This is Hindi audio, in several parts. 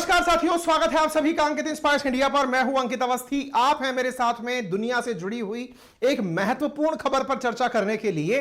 नमस्कार साथियों, स्वागत है आप सभी का अंकित इंस्पायर्स इंडिया पर। मैं हूं अंकित अवस्थी। आप हैं मेरे साथ में दुनिया से जुड़ी हुई एक महत्वपूर्ण खबर पर चर्चा करने के लिए।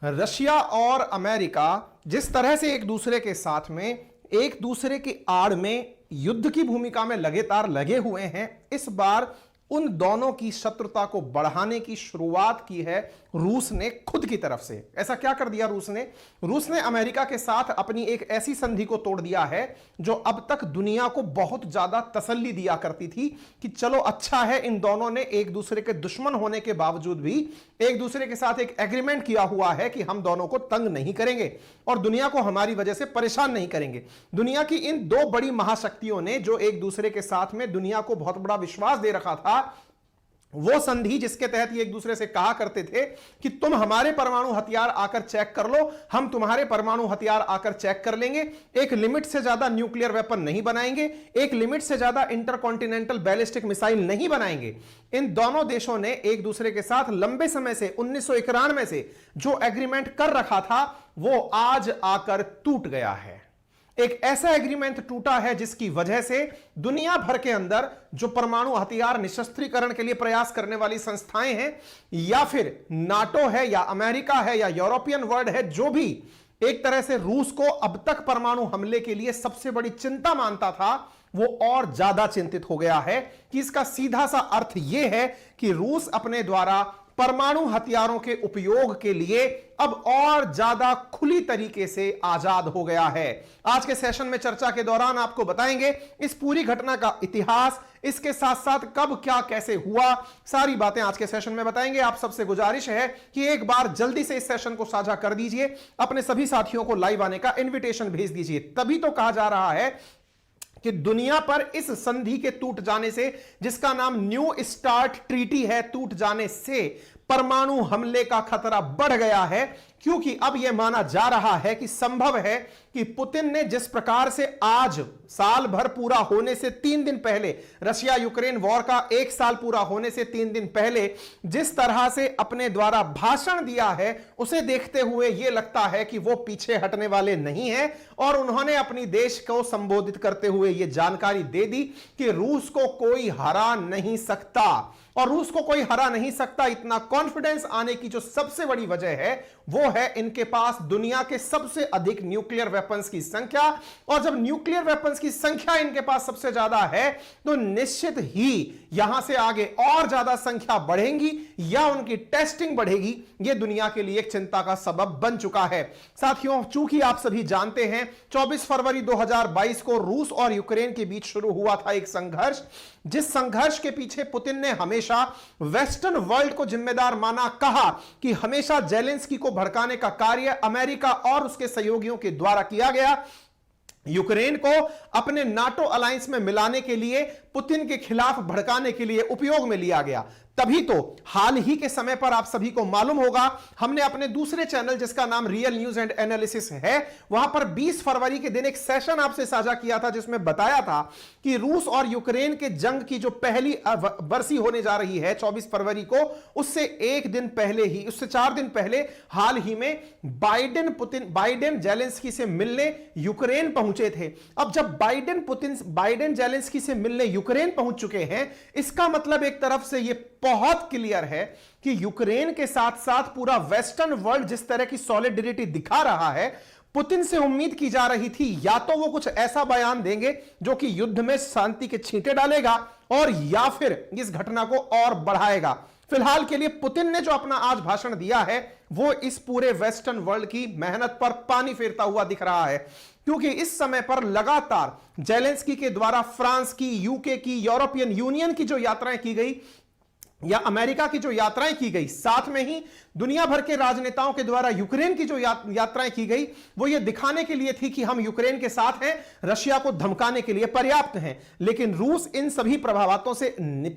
रशिया और अमेरिका जिस तरह से एक दूसरे के साथ में एक दूसरे की आड़ में युद्ध की भूमिका में लगातार लगे हुए हैं, इस बार उन दोनों की शत्रुता को बढ़ाने की शुरुआत की है रूस ने खुद की तरफ से। ऐसा क्या कर दिया रूस ने अमेरिका के साथ अपनी एक ऐसी संधि को तोड़ दिया है जो अब तक दुनिया को बहुत ज्यादा तसल्ली दिया करती थी कि चलो अच्छा है, इन दोनों ने एक दूसरे के दुश्मन होने के बावजूद भी एक दूसरे के साथ एक एग्रीमेंट किया हुआ है कि हम दोनों को तंग नहीं करेंगे और दुनिया को हमारी वजह से परेशान नहीं करेंगे। दुनिया की इन दो बड़ी महाशक्तियों ने जो एक दूसरे के साथ में दुनिया को बहुत बड़ा विश्वास दे रखा था, वो संधि जिसके तहत ये एक दूसरे से कहा करते थे कि तुम हमारे परमाणु हथियार आकर चेक कर लो, हम तुम्हारे परमाणु हथियार आकर चेक कर लेंगे, एक लिमिट से ज्यादा न्यूक्लियर वेपन नहीं बनाएंगे, एक लिमिट से ज्यादा इंटरकॉन्टिनेंटल बैलिस्टिक मिसाइल नहीं बनाएंगे। इन दोनों देशों ने एक दूसरे के साथ लंबे समय से 1991 से जो एग्रीमेंट कर रखा था वो आज आकर टूट गया है। एक ऐसा एग्रीमेंट टूटा है जिसकी वजह से दुनिया भर के अंदर जो परमाणु हथियार निशस्त्रीकरण के लिए प्रयास करने वाली संस्थाएं हैं, या फिर नाटो है या अमेरिका है या यूरोपियन वर्ल्ड है, जो भी एक तरह से रूस को अब तक परमाणु हमले के लिए सबसे बड़ी चिंता मानता था, वो और ज्यादा चिंतित हो गया है कि इसका सीधा सा अर्थ यह है कि रूस अपने द्वारा परमाणु हथियारों के उपयोग के लिए अब और ज्यादा खुली तरीके से आजाद हो गया है। आज के सेशन में चर्चा के दौरान आपको बताएंगे इस पूरी घटना का इतिहास, इसके साथ साथ कब क्या कैसे हुआ, सारी बातें आज के सेशन में बताएंगे। आप सबसे गुजारिश है कि एक बार जल्दी से इस सेशन को साझा कर दीजिए, अपने सभी साथियों को लाइव आने का इन्विटेशन भेज दीजिए। तभी तो कहा जा रहा है कि दुनिया पर इस संधि के टूट जाने से, जिसका नाम न्यू स्टार्ट ट्रीटी है, टूट जाने से परमाणु हमले का खतरा बढ़ गया है, क्योंकि अब यह माना जा रहा है कि संभव है कि पुतिन ने जिस प्रकार से आज साल भर पूरा होने से 3 दिन पहले, रशिया यूक्रेन वॉर का 1 साल पूरा होने से 3 दिन पहले जिस तरह से अपने द्वारा भाषण दिया है, उसे देखते हुए यह लगता है कि वो पीछे हटने वाले नहीं है और उन्होंने अपनी देश को संबोधित करते हुए यह जानकारी दे दी कि रूस को कोई हरा नहीं सकता। और रूस को कोई हरा नहीं सकता, इतना कॉन्फिडेंस आने की जो सबसे बड़ी वजह है वो है इनके पास दुनिया के सबसे अधिक न्यूक्लियर वेपन्स की संख्या। और जब न्यूक्लियर वेपन्स की संख्या इनके पास सबसे ज्यादा है तो निश्चित ही यहां से आगे और ज्यादा संख्या बढ़ेगी या उनकी टेस्टिंग बढ़ेगी, यह दुनिया के लिए एक चिंता का सबब बन चुका है। साथियों, चूंकि आप सभी जानते हैं 24 फरवरी 2022 को रूस और यूक्रेन के बीच शुरू हुआ था एक संघर्ष, जिस संघर्ष के पीछे पुतिन ने हमेशा वेस्टर्न वर्ल्ड को जिम्मेदार माना, कहा कि हमेशा जेलेंस्की को भड़काने का कार्य अमेरिका और उसके सहयोगियों के द्वारा किया गया, यूक्रेन को अपने नाटो अलायंस में मिलाने के लिए, पुतिन के खिलाफ भड़काने के लिए उपयोग में लिया गया। तभी तो हाल ही के समय पर आप सभी को मालूम होगा, हमने अपने दूसरे चैनल जिसका नाम रियल न्यूज एंड एनालिसिस है, वहां पर 20 फरवरी के दिन एक सेशन आपसे साझा किया था जिसमें बताया था कि रूस और यूक्रेन के जंग की जो पहली बरसी होने जा रही है 24 फरवरी को, उससे 1 दिन पहले ही, उससे 4 दिन पहले हाल ही में बाइडेन जेलेंस्की से मिलने यूक्रेन पहुंचे थे। अब जब बाइडेन जेलेंस्की से मिलने यूक्रेन पहुंच चुके हैं, इसका मतलब एक तरफ से यह बहुत क्लियर है कि यूक्रेन के साथ साथ पूरा वेस्टर्न वर्ल्ड जिस तरह की सॉलिडरिटी दिखा रहा है, पुतिन से उम्मीद की जा रही थी या तो वो कुछ ऐसा बयान देंगे जो कि युद्ध में शांति के छींटे डालेगा और या फिर इस घटना को और बढ़ाएगा। फिलहाल के लिए पुतिन ने जो अपना आज भाषण दिया है वो इस पूरे वेस्टर्न वर्ल्ड की मेहनत पर पानी फेरता हुआ दिख रहा है, क्योंकि इस समय पर लगातार जेलेंस्की के द्वारा फ्रांस की, यूके की, यूरोपियन यूनियन की जो यात्राएं की गई या अमेरिका की जो यात्राएं की गई, साथ में ही दुनिया भर के राजनेताओं के द्वारा यूक्रेन की जो यात्राएं की गई, वो ये दिखाने के लिए थी कि हम यूक्रेन के साथ हैं, रशिया को धमकाने के लिए पर्याप्त हैं। लेकिन रूस इन सभी प्रभावों से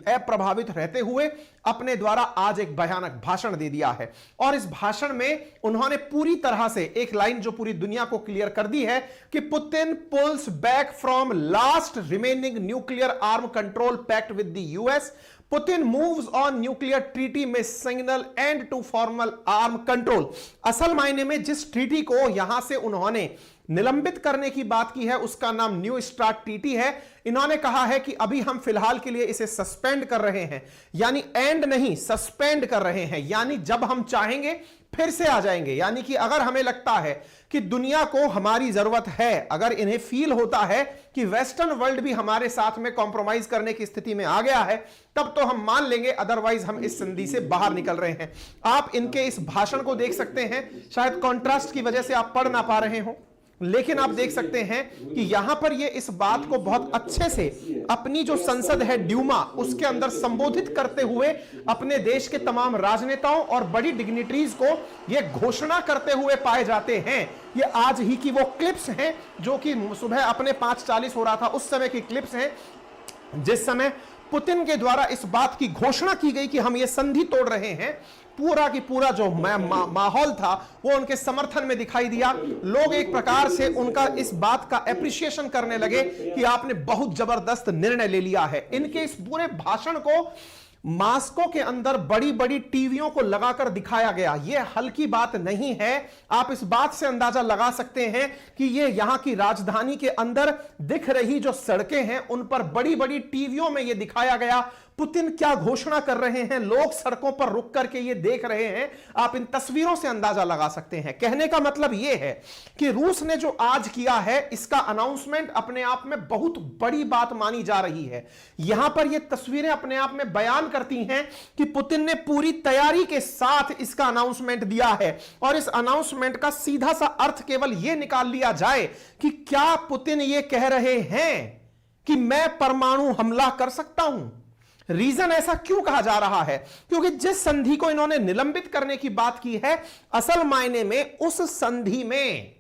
अप्रभावित रहते हुए अपने द्वारा आज एक भयानक भाषण दे दिया है। और इस भाषण में उन्होंने पूरी तरह से एक लाइन जो पूरी दुनिया को क्लियर कर दी है कि Putin pulls back from last remaining nuclear arm control pact with the US, Putin moves on nuclear treaty में signal end to formal arm control. असल मायने में जिस ट्रीटी को यहां से उन्होंने निलंबित करने की बात की है उसका नाम न्यू स्टार्ट टीटी है। इन्होंने कहा है कि अभी हम फिलहाल के लिए इसे सस्पेंड कर रहे हैं, यानी एंड नहीं सस्पेंड कर रहे हैं, यानी जब हम चाहेंगे फिर से आ जाएंगे। यानी कि अगर हमें लगता है कि दुनिया को हमारी जरूरत है, अगर इन्हें फील होता है कि वेस्टर्न वर्ल्ड भी हमारे साथ में कॉम्प्रोमाइज करने की स्थिति में आ गया है, तब तो हम मान लेंगे, अदरवाइज हम इस संधि से बाहर निकल रहे हैं। आप इनके इस भाषण को देख सकते हैं, शायद कॉन्ट्रास्ट की वजह से आप पढ़ ना पा रहे हो, लेकिन आप देख सकते हैं कि यहां पर ये इस बात को बहुत अच्छे से अपनी जो संसद है ड्यूमा, उसके अंदर संबोधित करते हुए अपने देश के तमाम राजनेताओं और बड़ी डिग्निटरीज को ये घोषणा करते हुए पाए जाते हैं। ये आज ही की वो क्लिप्स हैं जो कि सुबह अपने 5:40 हो रहा था उस समय की क्लिप्स हैं, जिस समय पुतिन के द्वारा इस बात की घोषणा की गई कि हम ये संधि तोड़ रहे हैं। पूरा की पूरा जो माहौल था वो उनके समर्थन में दिखाई दिया। लोग एक प्रकार से उनका इस बात का एप्रिसिएशन करने लगे कि आपने बहुत जबरदस्त निर्णय ले लिया है। इनके इस पूरे भाषण को मास्को के अंदर बड़ी बड़ी टीवियों को लगाकर दिखाया गया। यह हल्की बात नहीं है। आप इस बात से अंदाजा लगा सकते हैं कि यह यहां की राजधानी के अंदर दिख रही जो सड़कें हैं उन पर बड़ी बड़ी टीवियों में यह दिखाया गया। पुतिन क्या घोषणा कर रहे हैं, लोग सड़कों पर रुक करके ये देख रहे हैं। आप इन तस्वीरों से अंदाजा लगा सकते हैं। कहने का मतलब यह है कि रूस ने जो आज किया है इसका अनाउंसमेंट अपने आप में बहुत बड़ी बात मानी जा रही है। यहां पर ये तस्वीरें अपने आप में बयान करती हैं कि पुतिन ने पूरी तैयारी के साथ इसका अनाउंसमेंट दिया है, और इस अनाउंसमेंट का सीधा सा अर्थ केवल यह निकाल लिया जाए कि क्या पुतिन ये कह रहे हैं कि मैं परमाणु हमला कर सकता हूं। रीजन ऐसा क्यों कहा जा रहा है, क्योंकि जिस संधि को इन्होंने निलंबित करने की बात की है, असल मायने में उस संधि में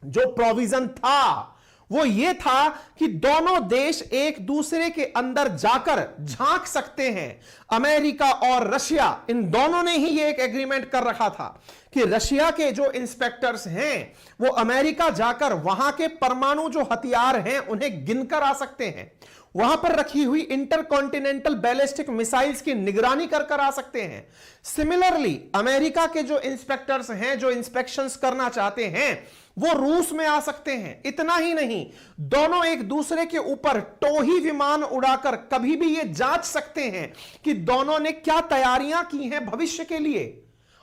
जो प्रोविजन था वो ये था कि दोनों देश एक दूसरे के अंदर जाकर झांक सकते हैं। अमेरिका और रशिया, इन दोनों ने ही ये एक एग्रीमेंट कर रखा था कि रशिया के जो इंस्पेक्टर्स हैं वो अमेरिका जाकर वहां के परमाणु जो हथियार हैं उन्हें गिनकर आ सकते हैं। वहां पर रखी हुई इंटरकॉन्टिनेंटल बैलिस्टिक मिसाइल्स की निगरानी कर आ सकते हैं। सिमिलरली अमेरिका के जो इंस्पेक्टर्स हैं जो इंस्पेक्शंस करना चाहते हैं वो रूस में आ सकते हैं। इतना ही नहीं, दोनों एक दूसरे के ऊपर टोही विमान उड़ाकर कभी भी ये जांच सकते हैं कि दोनों ने क्या तैयारियां की हैं भविष्य के लिए।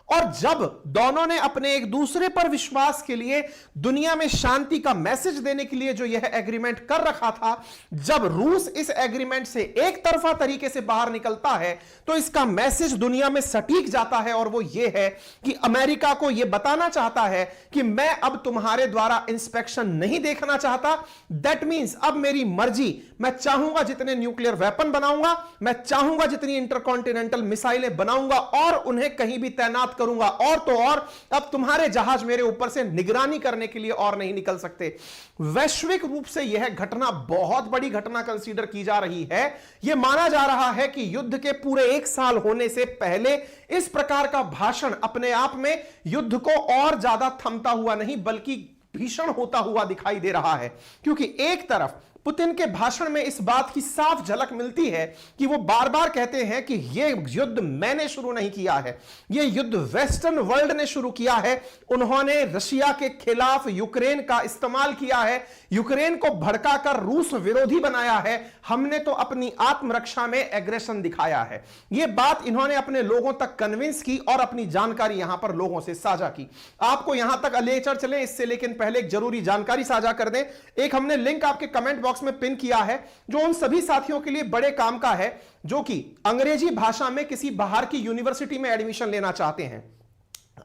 और जब दोनों ने अपने एक दूसरे पर विश्वास के लिए दुनिया में शांति का मैसेज देने के लिए जो यह एग्रीमेंट कर रखा था, जब रूस इस एग्रीमेंट से एक तरफा तरीके से बाहर निकलता है तो इसका मैसेज दुनिया में सटीक जाता है, और वो ये है कि अमेरिका को यह बताना चाहता है कि मैं अब तुम्हारे द्वारा इंस्पेक्शन नहीं देखना चाहता। दैट मीन्स अब मेरी मर्जी, मैं चाहूंगा जितने न्यूक्लियर वेपन बनाऊंगा, मैं चाहूंगा जितनी इंटरकॉन्टिनेंटल मिसाइलें बनाऊंगा और उन्हें कहीं भी तैनात करूंगा, और तो और अब तुम्हारे जहाज मेरे ऊपर से निगरानी करने के लिए और नहीं निकल सकते। वैश्विक रूप से यह घटना बहुत बड़ी घटना कंसीडर की जा रही है। यह माना जा रहा है कि युद्ध के पूरे 1 साल होने से पहले इस प्रकार का भाषण अपने आप में युद्ध को और ज्यादा थमता हुआ नहीं बल्कि भीषण होता हुआ दिखाई दे रहा है, क्योंकि एक तरफ पुतिन के भाषण में इस बात की साफ झलक मिलती है कि वो बार बार कहते हैं कि यह युद्ध मैंने शुरू नहीं किया है, यह युद्ध वेस्टर्न वर्ल्ड ने शुरू किया है। उन्होंने रशिया के खिलाफ यूक्रेन का इस्तेमाल किया है, यूक्रेन को भड़काकर रूस विरोधी बनाया है, हमने तो अपनी आत्मरक्षा में एग्रेशन दिखाया है। यह बात इन्होंने अपने लोगों तक कन्विंस की और अपनी जानकारी यहां पर लोगों से साझा की। आपको यहां तक लेकर चले इससे लेकिन पहले एक जरूरी जानकारी साझा कर दें। एक हमने लिंक आपके कमेंट बॉक्स में पिन किया है जो उन सभी साथियों के लिए बड़े काम का है जो कि अंग्रेजी भाषा में किसी बाहर की यूनिवर्सिटी में एडमिशन लेना चाहते हैं।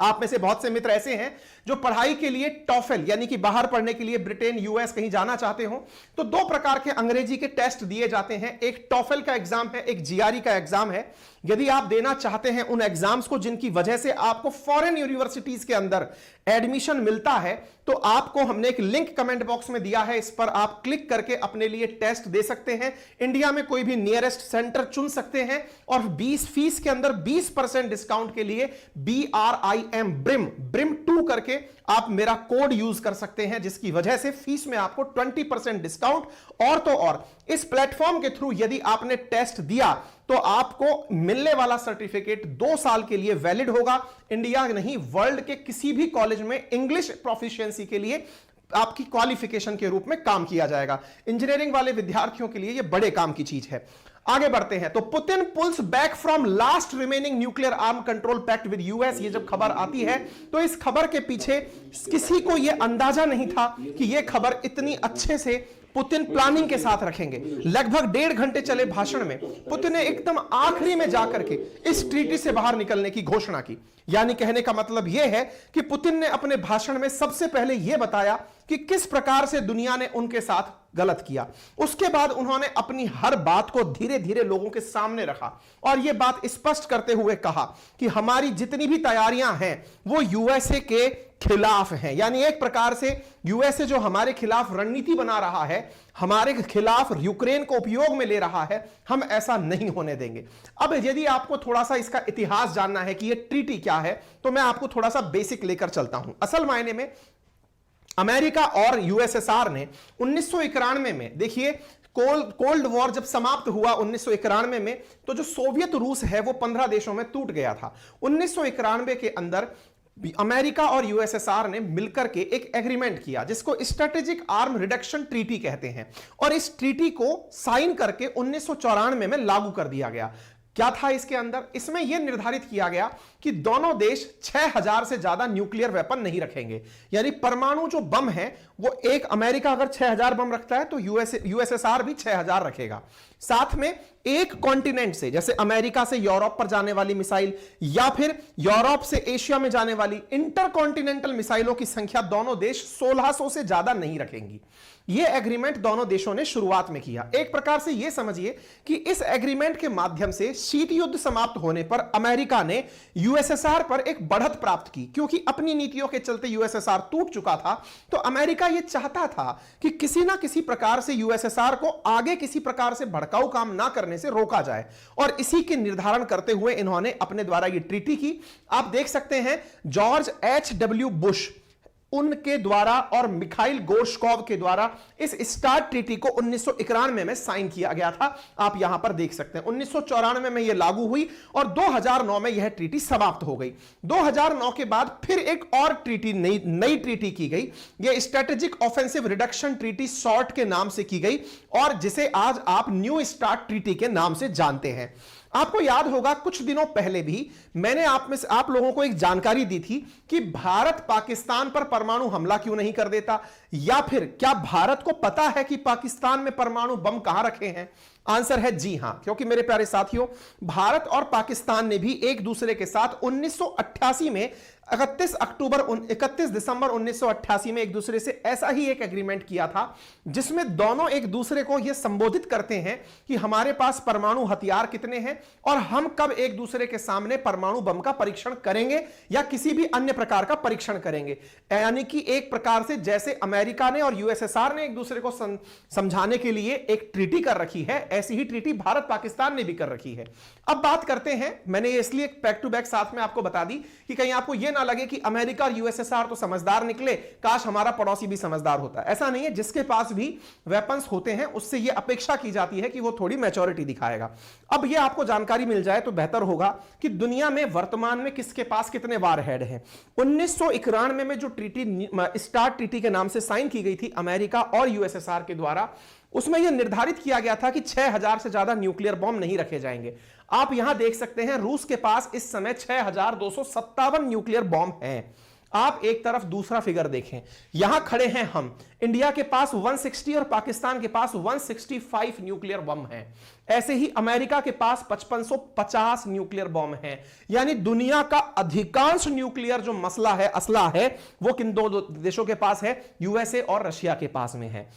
आप में से बहुत से मित्र ऐसे हैं जो पढ़ाई के लिए टॉफेल यानी कि बाहर पढ़ने के लिए ब्रिटेन यूएस कहीं जाना चाहते हो, तो 2 प्रकार के अंग्रेजी के टेस्ट दिए जाते हैं। एक टॉफेल का एग्जाम है, एक जीआरई का एग्जाम है। यदि आप देना चाहते हैं उन एग्जाम्स को जिनकी वजह से आपको फॉरेन यूनिवर्सिटीज के अंदर एडमिशन मिलता है, तो आपको हमने एक लिंक कमेंट बॉक्स में दिया है, इस पर आप क्लिक करके अपने लिए टेस्ट दे सकते हैं। इंडिया में कोई भी नियरेस्ट सेंटर चुन सकते हैं और 20 फीस के अंदर 20% डिस्काउंट के लिए BRIM ब्रिम 2 करके आप मेरा कोड यूज कर सकते हैं, जिसकी वजह से फीस में आपको 20% डिस्काउंट। और तो और इस प्लेटफॉर्म के थ्रू यदि आपने टेस्ट दिया तो आपको मिलने वाला सर्टिफिकेट 2 साल के लिए वैलिड होगा। इंडिया नहीं वर्ल्ड के किसी भी कॉलेज में इंग्लिश प्रोफिशिएंसी के लिए आपकी क्वालिफिकेशन के रूप में काम किया जाएगा। इंजीनियरिंग वाले विद्यार्थियों के लिए यह बड़े काम की चीज है। आगे बढ़ते हैं। तो Putin pulls back from last remaining nuclear arm control pact with US. ये जब खबर आती है तो इस खबर के पीछे किसी को यह अंदाजा नहीं था कि यह खबर इतनी अच्छे से पुतिन प्लानिंग के साथ रखेंगे। लगभग 1.5 घंटे चले भाषण में पुतिन ने एकदम आखिरी में जाकर के इस ट्रीटी से बाहर निकलने की घोषणा की। यानी कहने का मतलब यह है कि पुतिन ने अपने भाषण में सबसे पहले यह बताया कि किस प्रकार से दुनिया ने उनके साथ गलत किया। उसके बाद उन्होंने अपनी हर बात को धीरे धीरे लोगों के सामने रखा और यह बात स्पष्ट करते हुए कहा कि हमारी जितनी भी तैयारियां हैं वो यूएसए के खिलाफ हैं। यानी एक प्रकार से यूएसए जो हमारे खिलाफ रणनीति बना रहा है, हमारे खिलाफ यूक्रेन को उपयोग में ले रहा है, हम ऐसा नहीं होने देंगे। अब यदि आपको थोड़ा सा इसका इतिहास जानना है कि यह ट्रीटी क्या है, तो मैं आपको थोड़ा सा बेसिक लेकर चलता हूं। असल मायने में अमेरिका और यूएसएसआर ने 1991 में, देखिए कोल्ड वॉर जब समाप्त हुआ 1991 में, तो जो सोवियत रूस है वो 15 देशों में टूट गया था। 1991 के अंदर अमेरिका और यूएसएसआर ने मिलकर के एक एग्रीमेंट किया जिसको स्ट्रेटेजिक आर्म रिडक्शन ट्रीटी कहते हैं, और इस ट्रीटी को साइन करके 1994 में लागू कर दिया गया। क्या था इसके अंदर? इसमें यह निर्धारित किया गया कि दोनों देश 6000 से ज्यादा न्यूक्लियर वेपन नहीं रखेंगे। यानी परमाणु जो बम है वो एक अमेरिका अगर 6000 बम रखता है तो यूएसएसआर भी 6000 रखेगा। साथ में एक कॉन्टिनेंट से, जैसे अमेरिका से यूरोप पर जाने वाली मिसाइल या फिर यूरोप से एशिया में जाने वाली इंटरकॉन्टिनेंटल मिसाइलों की संख्या दोनों देश 1600 से ज्यादा नहीं रखेंगी। यह एग्रीमेंट दोनों देशों ने शुरुआत में किया। एक प्रकार से यह समझिए कि इस एग्रीमेंट के माध्यम से शीत युद्ध समाप्त होने पर अमेरिका ने यूएसएसआर पर एक बढ़त प्राप्त की, क्योंकि अपनी नीतियों के चलते यूएसएसआर टूट चुका था। तो अमेरिका यह चाहता था कि किसी ना किसी प्रकार से यूएसएसआर को आगे किसी प्रकार से भड़काऊ काम ना करने से रोका जाए, और इसी के निर्धारण करते हुए इन्होंने अपने द्वारा यह ट्रीटी की। आप देख सकते हैं जॉर्ज H.W. बुश उनके द्वारा और मिखाइल गोर्शकोव के द्वारा इस स्टार्ट ट्रीटी को 1991 में साइन किया गया था। आप यहां पर देख सकते हैं 1994 में यह लागू हुई और 2009 में यह ट्रीटी समाप्त हो गई। 2009 के बाद फिर एक और ट्रीटी, नई ट्रीटी की गई। यह strategic offensive reduction treaty short के नाम से की गई, और जिसे आज आप न्यू स्टार्ट ट्रीटी के नाम से जानते हैं। आपको याद होगा कुछ दिनों पहले भी मैंने आप लोगों को एक जानकारी दी थी कि भारत पाकिस्तान पर परमाणु हमला क्यों नहीं कर देता, या फिर क्या भारत को पता है कि पाकिस्तान में परमाणु बम कहां रखे हैं? आंसर है जी हां, क्योंकि मेरे प्यारे साथियों, भारत और पाकिस्तान ने भी एक दूसरे के साथ 1988 में 31 दिसंबर 1988 में एक दूसरे से ऐसा ही एक एग्रीमेंट किया था, जिसमें दोनों एक दूसरे को यह संबोधित करते हैं कि हमारे पास परमाणु हथियार कितने हैं और हम कब एक दूसरे के सामने परमाणु बम का परीक्षण करेंगे या किसी भी अन्य प्रकार का परीक्षण करेंगे। यानी कि एक प्रकार से जैसे अमेरिका ने और यूएसएसआर ने एक दूसरे को समझाने के लिए एक ट्रीटी कर रखी है, ऐसी ही ट्रीटी भारत पाकिस्तान ने भी कर रखी है। अब बात करते हैं, मैंने इसलिए बैक टू बैक साथ में आपको बता दी कि कहीं आपको यह ना लगे कि अमेरिका और यूएसएसआर तो समझदार निकले, काश हमारा पड़ोसी भी समझदार होता। ऐसा नहीं है, जिसके पास भी वेपन्स होते हैं उससे यह अपेक्षा की जाती है कि वो थोड़ी मैच्योरिटी दिखाएगा। अब यह आपको जानकारी मिल जाए तो बेहतर होगा कि दुनिया में वर्तमान में किसके पास कितने वारहेड हैं। 1991 में जो ट्रीटी स्टार्ट ट्रीटी के नाम से साइन की गई थी अमेरिका और यूएसएसआर के द्वारा, उसमें यह निर्धारित किया गया था कि 6000 से ज्यादा न्यूक्लियर बॉम्ब नहीं रखे जाएंगे। आप यहां देख सकते हैं रूस के पास इस समय 6257 न्यूक्लियर बॉम्ब हैं। आप एक तरफ दूसरा फिगर देखें, यहां खड़े हैं हम, इंडिया के पास 160 और पाकिस्तान के पास 165 न्यूक्लियर बम हैं। ऐसे ही अमेरिका के पास 5550 न्यूक्लियर बम हैं। यानी दुनिया का अधिकांश न्यूक्लियर जो मसला है, असला है, वो किन दो देशों के पास है? यूएसए और रशिया के पास में है।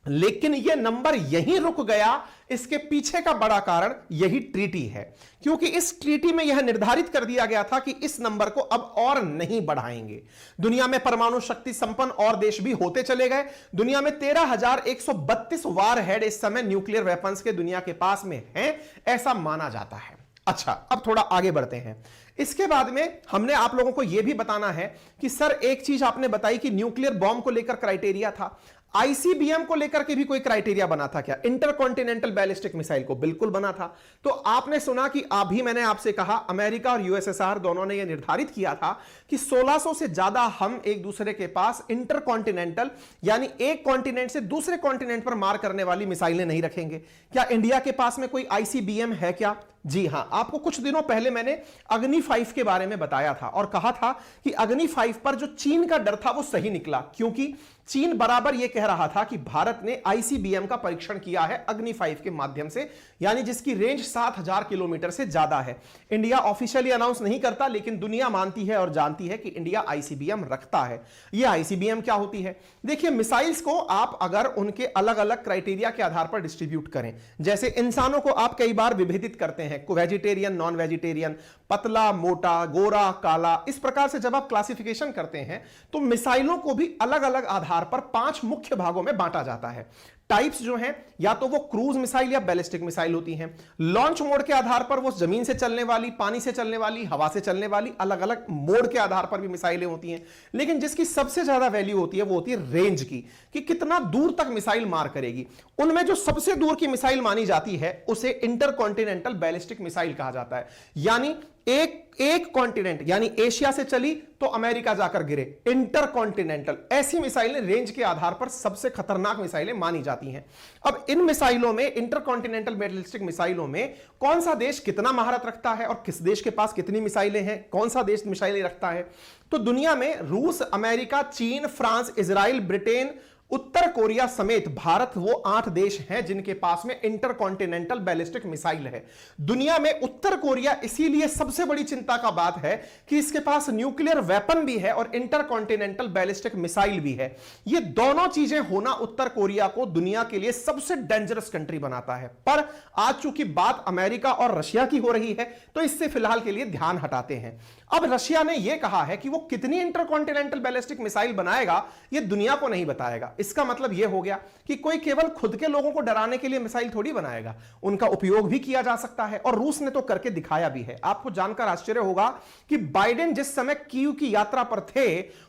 लेकिन यह नंबर यहीं रुक गया। इसके पीछे का बड़ा कारण यही ट्रीटी है, क्योंकि इस ट्रीटी में यह निर्धारित कर दिया गया था कि इस नंबर को अब और नहीं बढ़ाएंगे। दुनिया में परमाणु शक्ति संपन्न और देश भी होते चले गए। दुनिया में 13,132 वारहेड इस समय न्यूक्लियर वेपन्स के दुनिया के पास में हैं, ऐसा माना जाता है। अच्छा, अब थोड़ा आगे बढ़ते हैं। इसके बाद में हमने आप लोगों को यह भी बताना है कि सर एक चीज आपने बताई कि न्यूक्लियर बॉम्ब को लेकर क्राइटेरिया था। आईसीबीएम को लेकर के भी कोई क्राइटेरिया बना था क्या? इंटरकॉन्टिनेंटल बैलिस्टिक मिसाइल को बिल्कुल बना था। तो आपने सुना कि अभी मैंने आपसे कहा अमेरिका और यूएसएसआर दोनों ने यह निर्धारित किया था कि 1600 से ज्यादा हम एक दूसरे के पास इंटरकॉन्टिनेंटल यानी एक कॉन्टिनेंट से दूसरे कॉन्टिनेंट पर मार करने वाली मिसाइलें नहीं रखेंगे। क्या इंडिया के पास में कोई आईसीबीएम है क्या? जी हां, आपको कुछ दिनों पहले मैंने अग्नि 5 के बारे में बताया था और कहा था कि अग्नि 5 पर जो चीन का डर था वो सही निकला, क्योंकि चीन बराबर यह कह रहा था कि भारत ने आईसीबीएम का परीक्षण किया है अग्नि 5 के माध्यम से, यानी जिसकी रेंज 7000 किलोमीटर से ज्यादा है। इंडिया ऑफिशियली अनाउंस नहीं करता, लेकिन दुनिया मानती है और जानती है कि इंडिया आईसीबीएम रखता है। यह आईसीबीएम क्या होती है? देखिए, मिसाइल्स को आप अगर उनके अलग अलग क्राइटेरिया के आधार पर डिस्ट्रीब्यूट करें, जैसे इंसानों को आप कई बार विभेदित करते हैं, वेजिटेरियन, नॉन वेजिटेरियन, पतला, मोटा, गोरा, काला, इस प्रकार से जब आप क्लासिफिकेशन करते हैं तो मिसाइलों को भी अलग अलग आधार पर 5 मुख्य भागों में बांटा जाता है। टाइप्स जो हैं, या तो वो क्रूज मिसाइल या बैलिस्टिक मिसाइल होती हैं। लॉन्च मोड के आधार पर वो जमीन से चलने वाली, पानी से चलने वाली, हवा से चलने वाली, अलग अलग मोड के आधार पर भी मिसाइलें होती हैं। लेकिन जिसकी सबसे ज्यादा वैल्यू होती है वो होती है रेंज की, कि कितना दूर तक मिसाइल मार करेगी। उनमें जो सबसे दूर की मिसाइल मानी जाती है उसे इंटरकॉन्टिनेंटल बैलिस्टिक मिसाइल कहा जाता है। यानी एक कॉन्टिनेंट यानी एशिया से चली तो अमेरिका जाकर गिरे, इंटरकॉन्टिनेंटल, ऐसी मिसाइलें रेंज के आधार पर सबसे खतरनाक मिसाइलें मानी जाती हैं। अब इन मिसाइलों में, इंटरकॉन्टिनेंटल बैलिस्टिक मिसाइलों में कौन सा देश कितना महारत रखता है और किस देश के पास कितनी मिसाइलें हैं, कौन सा देश मिसाइलें रखता है? तो दुनिया में रूस, अमेरिका, चीन, फ्रांस, इजराइल, ब्रिटेन, उत्तर कोरिया समेत भारत वो 8 देश हैं जिनके पास में इंटरकॉन्टिनेंटल बैलिस्टिक मिसाइल है। दुनिया में उत्तर कोरिया इसीलिए सबसे बड़ी चिंता का बात है कि इसके पास न्यूक्लियर वेपन भी है और इंटरकॉन्टिनेंटल बैलिस्टिक मिसाइल भी है। ये दोनों चीजें होना उत्तर कोरिया को दुनिया के लिए सबसे डेंजरस कंट्री बनाता है। पर आज चूंकि बात अमेरिका और रशिया की हो रही है तो इससे फिलहाल के लिए ध्यान हटाते हैं। अब रशिया ने यह कहा है कि वो कितनी इंटरकॉन्टिनेंटल बैलिस्टिक मिसाइल बनाएगा ये दुनिया को नहीं बताएगा। इसका मतलब यह हो गया कि कोई केवल खुद के लोगों को डराने के लिए मिसाइल थोड़ी बनाएगा, उनका उपयोग भी किया जा सकता है और रूस ने तो करके दिखाया भी है। आपको जानकर आश्चर्य होगा कि बाइडेन जिस समय कीव की यात्रा पर थे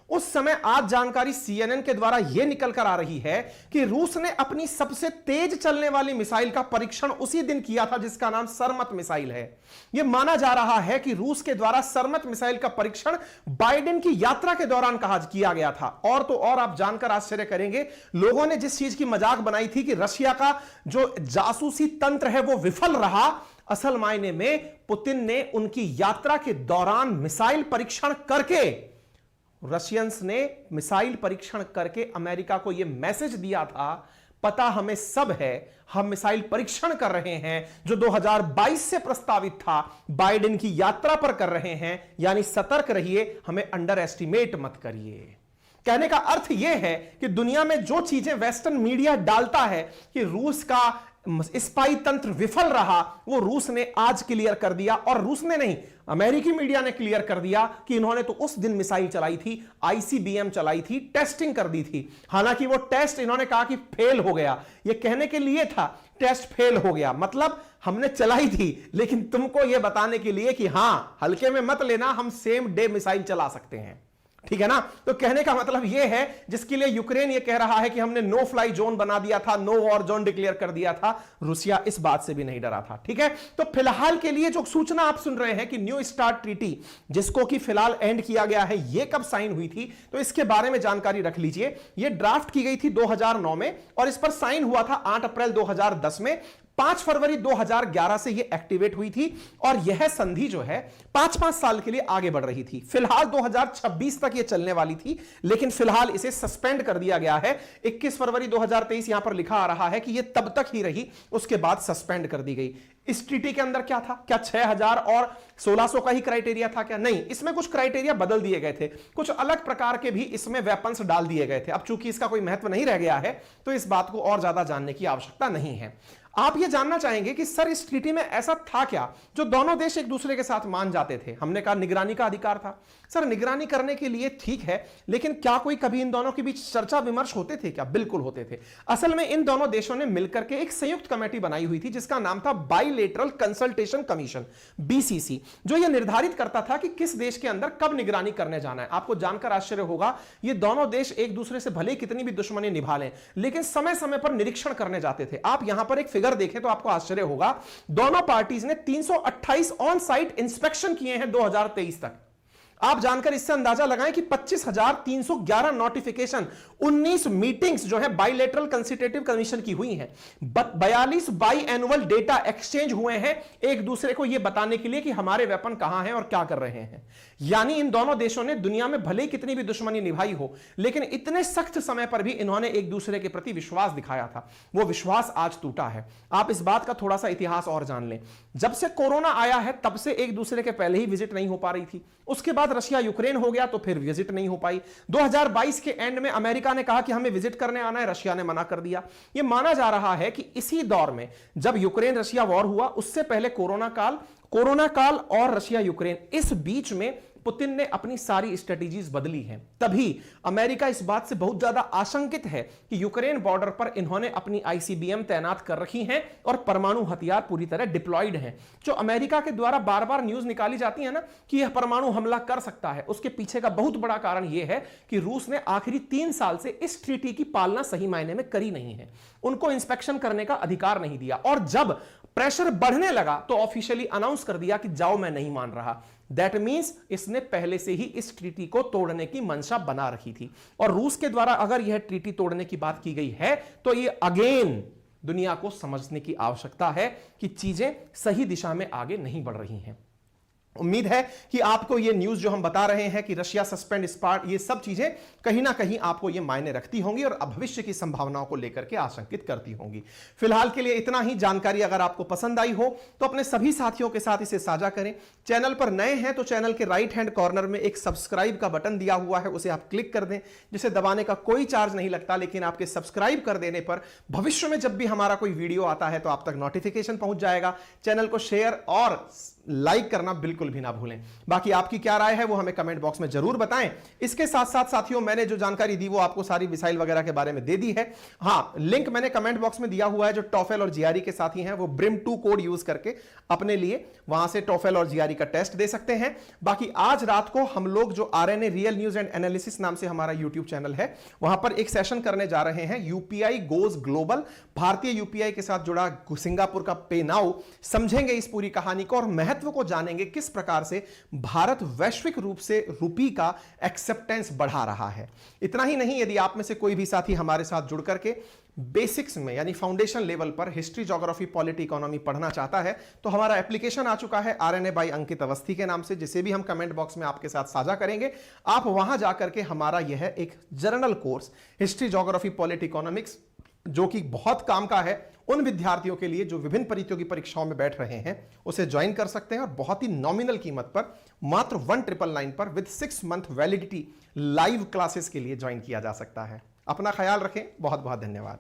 उस समय आज जानकारी सीएनएन के द्वारा यह निकल कर आ रही है कि रूस ने अपनी सबसे तेज चलने वाली मिसाइल का परीक्षण उसी दिन किया था जिसका नाम सरमत मिसाइल है। यह माना जा रहा है कि रूस के द्वारा सरमत मिसाइल का परीक्षण बाइडेन की यात्रा के दौरान किया गया था। और तो और आप जानकर आश्चर्य करेंगे, लोगों ने जिस चीज की मजाक बनाई थी कि रशिया का जो जासूसी तंत्र है वो विफल रहा, असल मायने में पुतिन ने उनकी यात्रा के दौरान मिसाइल परीक्षण करके, रशियंस ने मिसाइल परीक्षण करके अमेरिका को यह मैसेज दिया था, पता हमें सब है, हम मिसाइल परीक्षण कर रहे हैं जो 2022 से प्रस्तावित था, बाइडेन की यात्रा पर कर रहे हैं, यानी सतर्क रहिए, हमें अंडर एस्टिमेट मत करिए। कहने का अर्थ यह है कि दुनिया में जो चीजें वेस्टर्न मीडिया डालता है कि रूस का स्पाई तंत्र विफल रहा, वो रूस ने आज क्लियर कर दिया। और रूस ने नहीं, अमेरिकी मीडिया ने क्लियर कर दिया कि इन्होंने तो उस दिन मिसाइल चलाई थी, आईसीबीएम चलाई थी, टेस्टिंग कर दी थी। हालांकि वो टेस्ट इन्होंने कहा कि फेल हो गया, ये कहने के लिए था टेस्ट फेल हो गया, मतलब हमने चलाई थी लेकिन तुमको यह बताने के लिए कि हां हल्के में मत लेना, हम सेम डे मिसाइल चला सकते हैं। ठीक है ना? तो कहने का मतलब यह है, जिसके लिए यूक्रेन यह कह रहा है कि हमने नो फ्लाई जोन बना दिया था, नो वॉर जोन डिक्लेयर कर दिया था, रूसिया इस बात से भी नहीं डरा था। ठीक है, तो फिलहाल के लिए जो सूचना आप सुन रहे हैं कि न्यू स्टार्ट ट्रीटी, जिसको कि फिलहाल एंड किया गया है, यह कब साइन हुई थी तो इसके बारे में जानकारी रख लीजिए। यह ड्राफ्ट की गई थी 2009 में और इस पर साइन हुआ था 8 अप्रैल 2010 में। 5 फरवरी 2011 से यह एक्टिवेट हुई थी और यह संधि जो है 5-5 साल के लिए आगे बढ़ रही थी। फिलहाल 2026 तक यह चलने वाली थी, लेकिन फिलहाल इसे सस्पेंड कर दिया गया है। 21 फरवरी 2023 यहां पर लिखा आ रहा है कि यह तब तक ही रही, उसके बाद सस्पेंड कर दी गई। इस ट्रीटी के अंदर क्या था? क्या 6000 और 1600 का ही क्राइटेरिया था क्या? नहीं, इसमें कुछ क्राइटेरिया बदल दिए गए थे, कुछ अलग प्रकार के भी इसमें वेपन्स डाल दिए गए थे। अब चूंकि इसका कोई महत्व नहीं रह गया है तो इस बात को और ज्यादा जानने की आवश्यकता नहीं है। आप यह जानना चाहेंगे कि सर इस ट्रीटी में ऐसा था क्या जो दोनों देश एक दूसरे के साथ मान जाते थे। हमने कहा निगरानी का अधिकार था। सर निगरानी करने के लिए ठीक है, लेकिन क्या कोई कभी इन दोनों के बीच चर्चा विमर्श होते थे क्या? बिल्कुल होते थे। असल में इन दोनों देशों ने मिलकर के एक संयुक्त कमेटी बनाई हुई थी जिसका नाम था बाइलेटरल कंसल्टेशन कमीशन, बीसीसी, जो यह निर्धारित करता था कि किस देश के अंदर कब निगरानी करने जाना है। आपको जानकर आश्चर्य होगा, ये दोनों देश एक दूसरे से भले कितनी भी दुश्मनी निभा लें, लेकिन समय समय पर निरीक्षण करने जाते थे। आप यहां पर एक फिगर देखें तो आपको आश्चर्य होगा, दोनों पार्टीज ने 328 ऑन साइट इंस्पेक्शन किए हैं 2023 तक। आप जानकर इससे अंदाजा लगाएं कि 25,311 नोटिफिकेशन, 19 मीटिंग्स जो है बाइलेटरल कंसल्टेटिव कमीशन की हुई हैं, 42 बाई एनुअल डेटा एक्सचेंज हुए हैं एक दूसरे को यह बताने के लिए कि हमारे वेपन कहां हैं और क्या कर रहे हैं। यानी इन दोनों देशों ने दुनिया में भले कितनी भी दुश्मनी निभाई हो, लेकिन इतने सख्त समय पर भी इन्होंने एक दूसरे के प्रति विश्वास दिखाया था। वो विश्वास आज टूटा है। आप इस बात का थोड़ा सा इतिहास और जान लें। जब से कोरोना आया है तब से एक दूसरे के पहले ही विजिट नहीं हो पा रही थी, उसके बाद रशिया यूक्रेन हो गया तो फिर विजिट नहीं हो पाई। 2022 के एंड में अमेरिका ने कहा कि हमें विजिट करने आना है, रशिया ने मना कर दिया। यह माना जा रहा है कि इसी दौर में जब यूक्रेन रशिया वॉर हुआ, उससे पहले कोरोना काल और रशिया यूक्रेन, इस बीच में पुतिन ने अपनी सारी स्ट्रेटेजीज बदली हैं। तभी अमेरिका इस बात से बहुत ज्यादा आशंकित है कि यूक्रेन बॉर्डर पर इन्होंने अपनी आईसीबीएम तैनात कर रखी हैं और परमाणु हथियार पूरी तरह डिप्लॉयड हैं। जो अमेरिका के द्वारा बार बार न्यूज निकाली जाती है ना कि यह परमाणु हमला कर सकता है, उसके पीछे का बहुत बड़ा कारण यह है कि रूस ने आखिरी 3 साल से इस ट्रीटी की पालना सही मायने में करी नहीं है। उनको इंस्पेक्शन करने का अधिकार नहीं दिया, और जब प्रेशर बढ़ने लगा तो ऑफिशियली अनाउंस कर दिया कि जाओ मैं नहीं मान रहा। दैट मींस इसने पहले से ही इस ट्रीटी को तोड़ने की मंशा बना रखी थी, और रूस के द्वारा अगर यह ट्रीटी तोड़ने की बात की गई है तो यह अगेन दुनिया को समझने की आवश्यकता है कि चीजें सही दिशा में आगे नहीं बढ़ रही हैं। उम्मीद है कि आपको ये न्यूज जो हम बता रहे हैं कि रशिया सस्पेंड स्पार्ट, ये सब चीजें कहीं ना कहीं आपको ये मायने रखती होंगी और भविष्य की संभावनाओं को लेकर के आशंकित करती होंगी। फिलहाल के लिए इतना ही। जानकारी अगर आपको पसंद आई हो तो अपने सभी साथियों के साथ इसे साझा करें। चैनल पर नए हैं तो चैनल के राइट हैंड कॉर्नर में एक सब्सक्राइब का बटन दिया हुआ है, उसे आप क्लिक कर दें, जिसे दबाने का कोई चार्ज नहीं लगता, लेकिन आपके सब्सक्राइब कर देने पर भविष्य में जब भी हमारा कोई वीडियो आता है तो आप तक नोटिफिकेशन पहुंच जाएगा। चैनल को शेयर और लाइक करना बिल्कुल भी ना भूलें। बाकी आपकी क्या राय है वो हमें कमेंट बॉक्स में जरूर बताएं। इसके साथ साथ साथियों, मैंने जो जानकारी दी वो आपको सारी मिसाइल वगैरह के बारे में दे दी है। हां, लिंक मैंने कमेंट बॉक्स में दिया हुआ है। जो टॉफेल और जीआरई के साथी हैं वो ब्रिम 2 कोड यूज करके अपने लिए वहां से टॉफेल और जीआरई का टेस्ट दे सकते हैं। बाकी आज रात को हम लोग जो RNA real news and analysis नाम से हमारा यूट्यूब चैनल है, वहां पर एक सेशन करने जा रहे हैं, यूपीआई गोज ग्लोबल। भारतीय यूपीआई के साथ जुड़ा सिंगापुर का पे नाउ, समझेंगे इस पूरी कहानी को और महत्व को जानेंगे किस प्रकार से भारत वैश्विक रूप से रुपी का एक्सेप्टेंस बढ़ा रहा है। इतना ही नहीं, यदि आप में से कोई भी साथी हमारे साथ जुड़ करके बेसिक्स में यानी फाउंडेशन लेवल पर हिस्ट्री, ज्योग्राफी, पॉलिटी, इकोनॉमी पढ़ना चाहता है तो हमारा एप्लीकेशन आ चुका है आरएनए बाय अंकित अवस्थी के नाम से, जिसे भी हम कमेंट बॉक्स में आपके साथ साझा करेंगे। आप वहां जाकर के हमारा यह एक journal course history, geography, polity, economics, जो कि बहुत काम का है उन विद्यार्थियों के लिए जो विभिन्न प्रतियोगी परीक्षाओं में बैठ रहे हैं, उसे ज्वाइन कर सकते हैं और बहुत ही नॉमिनल कीमत पर मात्र 1999 पर with 6 month validity live classes के लिए ज्वाइन किया जा सकता है। अपना ख्याल रखें। बहुत बहुत धन्यवाद।